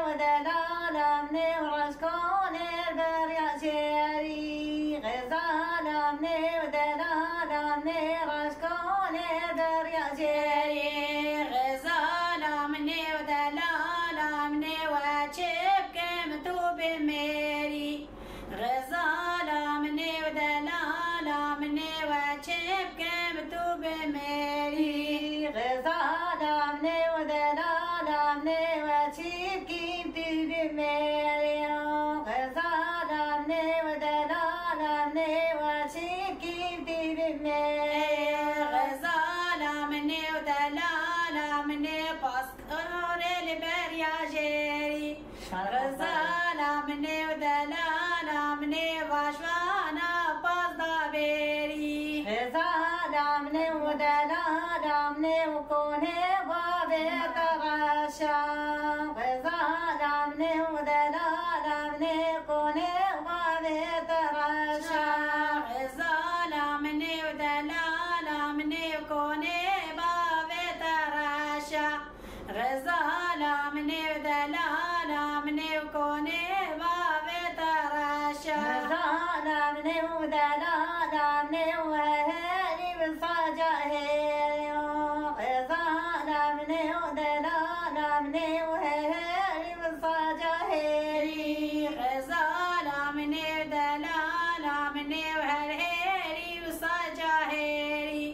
ودلالمني ورشكون البريا شيري غزالمني ودلالمني رشكون البريا شيري غزالمني ودلالمني وشبك متوب ميري غزالمني ودلالمني وشبك متوب ميري غزالمني ودلالمني وشبكي متوب ميري غزالمني ودلالمني وشبكي متوب ميري غزالمني ودلالمني باسكور البريا جيري غزالمني ودلالمني واشوانا بازدا بيري غزالمني ودلالمني وكوني بابي تغشى غزالمني ودلالمني كوني بابي تغشى غزالمني ودلالمني كوني بابي تغشى غزالمني ودلالمني كوني بابي تغشى غزالمني ودلالمني وهالي بالصجاهير غزالمني ودلالمني وهالي بالصجاهير غزالمني ودلالمني وهالهيري وصجاهيري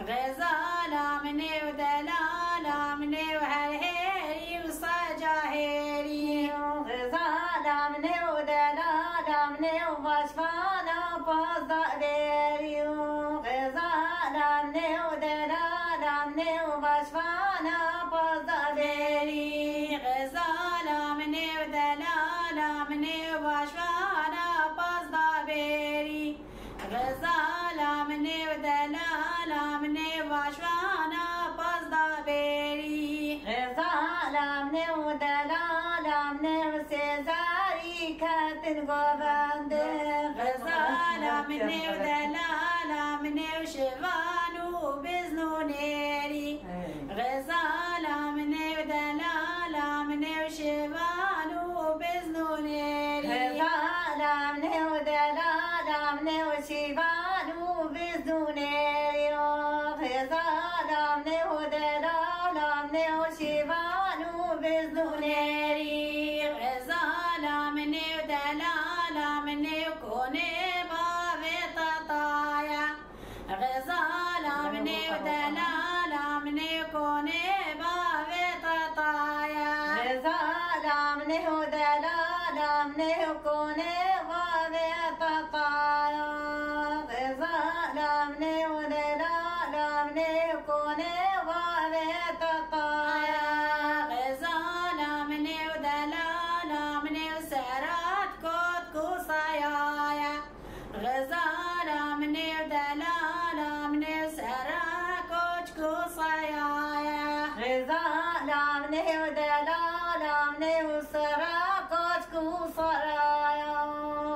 غزالمني ودلالمني وهالهيري وصجاهيري غزالمني ودلالمني وبشفانا بصدقيري غزالمني ودلالمني وبشفانا بصدقيري غزالمني ودلالمني وبشفانا بصدقيري غزالمني ودلالمني وبشفانا بصدقيري غزالمني ودلالمني وسيزاري كاتن قبند غزالمني ودلالمني وشفانو بزنونيري غزالمني ودلالمني وشفانو بزنونيري غزالمني ودلالمني وشيبانو بزنونيري غزالمني ودلالمني وشيبانو بزنونيري غزالمني ودلالمني وكوني بابي تطايا غزالمني ودلالمني وكوني بابي تطايا غزالمني ودلالمني وكوني بابي تطايا غزالمني ودلالمني وكوني بابي تطايا غزالمني ودلالمني وسرات كوت كوصايا غزالمني ودلالمني وسرات كوت كوصايا غزالمني ودلالمني وسراقوش كوصايا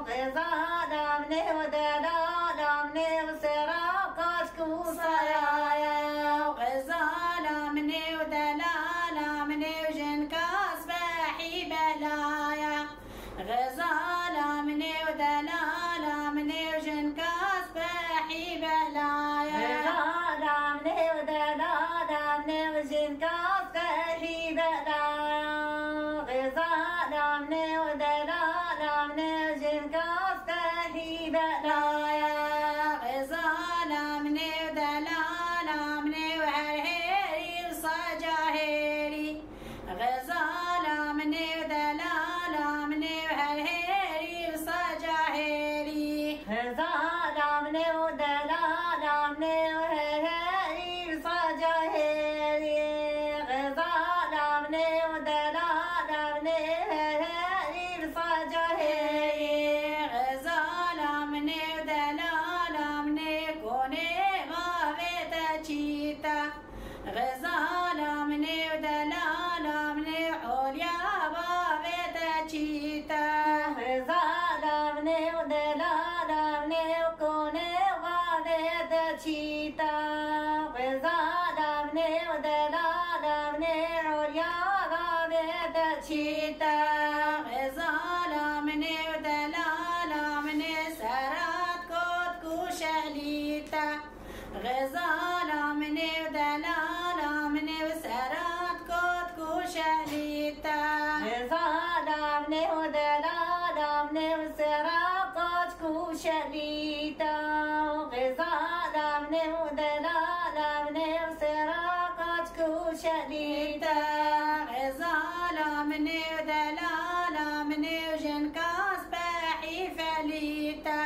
غزالمني ودلالمني وسراقوش كوصايا غزالمني ودلالمني وجنكاس بحي بلايا غزالمني ودلالمني وجنكاس بحي بلايا غزالمني ودلالمني وجنكاس بحي بلايا غزالمني ودلالمني وجنكاس بحي بلايا غزالمني ودلالمني وهالهيري وصجاهيري غزالمني ودلالمني وهالهيري وصجاهيري غزالمني ودلالمني وهالهيري وصجاهيري غزالمني ودلالمني وهالهيري مني ودلال مني وسراقات كوشليتا غزال مني ودلال مني وسراقات كوشليتا غزالة مني ودلالة مني وجنكاس بحي فليتا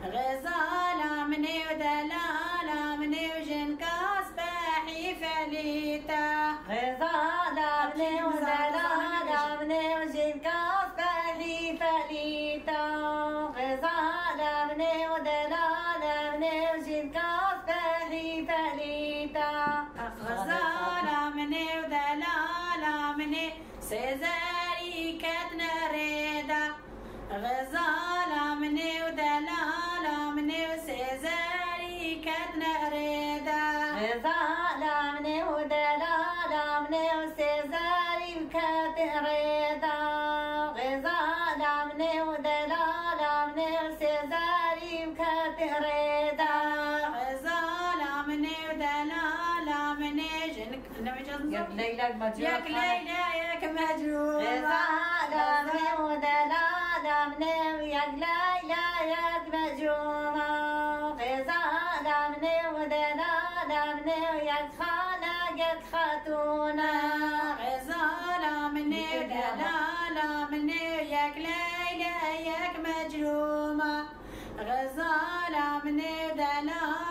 غزالة مني ودلالة مني وجنكاس بحي فليتا غزالة مني ودلال مني وجنكاس بحي فليتا غزالة مني ودلال مني وجنكاس بحي فليتا غزالة مني ودلالة مني سيزاري كتنا ريدا غزالة مني ودلالة مني وسيزاري كتنا ريدا غزالة مني ودلالة مني وسيزاري كتريدا غزالة مني ودلالة مني وسيزاري كتريدا غزالة مني ودلالة مني جنك يا ليلى المجروح ياك ليلى ياك مجروح غزالة مني ودلالة مني يا ليلى ياك مجروحة غزالة مني ودلالة مني يا خالة ياك خاتونة غزالة مني ودلالة مني ياك ليلى ياك مجرومة غزالة مني ودلالة